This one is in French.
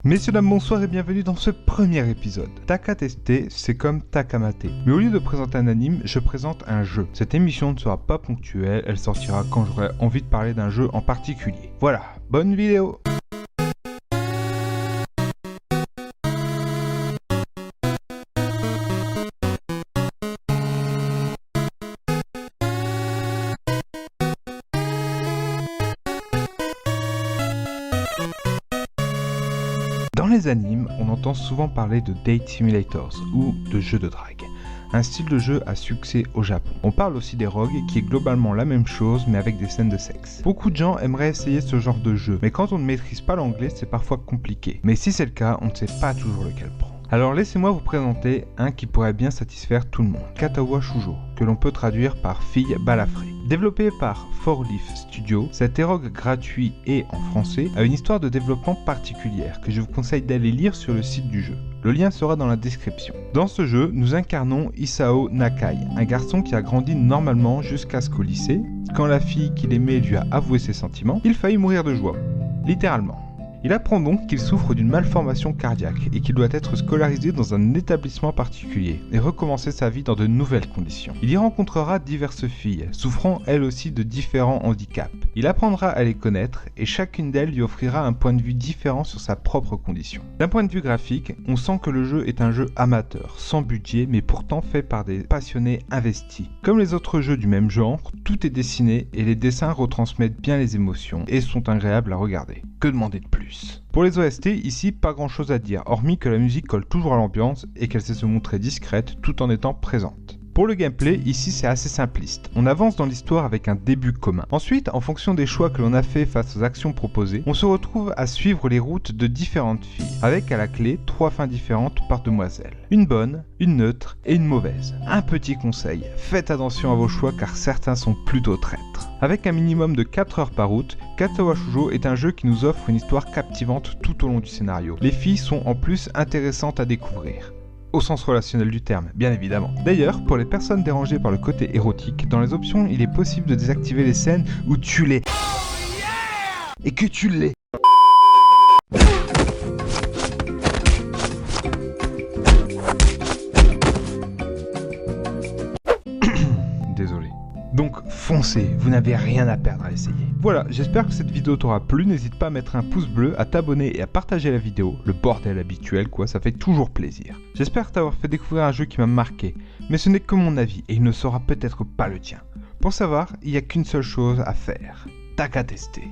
Messieurs, dames, bonsoir et bienvenue dans ce premier épisode. Taka Tester, c'est comme Taka Mater. Mais au lieu de présenter un anime, je présente un jeu. Cette émission ne sera pas ponctuelle, elle sortira quand j'aurai envie de parler d'un jeu en particulier. Voilà, bonne vidéo! Dans les animes, on entend souvent parler de date simulators ou de jeux de drague, un style de jeu à succès au Japon. On parle aussi des rogues qui est globalement la même chose mais avec des scènes de sexe. Beaucoup de gens aimeraient essayer ce genre de jeu, mais quand on ne maîtrise pas l'anglais c'est parfois compliqué. Mais si c'est le cas, on ne sait pas toujours lequel prendre. Alors laissez-moi vous présenter un qui pourrait bien satisfaire tout le monde, Katawa Shoujo, que l'on peut traduire par fille balafrée. Développé par 4Leaf Studio, cet erogue gratuit et en français a une histoire de développement particulière que je vous conseille d'aller lire sur le site du jeu. Le lien sera dans la description. Dans ce jeu, nous incarnons Isao Nakai, un garçon qui a grandi normalement jusqu'à ce qu'au lycée, quand la fille qu'il aimait lui a avoué ses sentiments, il faillit mourir de joie, littéralement. Il apprend donc qu'il souffre d'une malformation cardiaque et qu'il doit être scolarisé dans un établissement particulier et recommencer sa vie dans de nouvelles conditions. Il y rencontrera diverses filles, souffrant elles aussi de différents handicaps. Il apprendra à les connaître et chacune d'elles lui offrira un point de vue différent sur sa propre condition. D'un point de vue graphique, on sent que le jeu est un jeu amateur, sans budget mais pourtant fait par des passionnés investis. Comme les autres jeux du même genre, tout est dessiné et les dessins retransmettent bien les émotions et sont agréables à regarder. Que demander de plus ? Pour les OST, ici pas grand chose à dire, hormis que la musique colle toujours à l'ambiance et qu'elle sait se montrer discrète tout en étant présente. Pour le gameplay, ici c'est assez simpliste. On avance dans l'histoire avec un début commun. Ensuite, en fonction des choix que l'on a fait face aux actions proposées, on se retrouve à suivre les routes de différentes filles, avec à la clé 3 fins différentes par demoiselle. Une bonne, une neutre et une mauvaise. Un petit conseil, faites attention à vos choix car certains sont plutôt traîtres. Avec un minimum de 4 heures par route, Katawa Shoujo est un jeu qui nous offre une histoire captivante tout au long du scénario. Les filles sont en plus intéressantes à découvrir. Au sens relationnel du terme, bien évidemment. D'ailleurs, pour les personnes dérangées par le côté érotique, dans les options, il est possible de désactiver les scènes où tu l'es. Et que tu l'es. Désolé. Donc foncez, vous n'avez rien à perdre à essayer. Voilà, j'espère que cette vidéo t'aura plu, n'hésite pas à mettre un pouce bleu, à t'abonner et à partager la vidéo, le bordel habituel quoi, ça fait toujours plaisir. J'espère t'avoir fait découvrir un jeu qui m'a marqué, mais ce n'est que mon avis et il ne sera peut-être pas le tien. Pour savoir, il n'y a qu'une seule chose à faire, Taka Tester.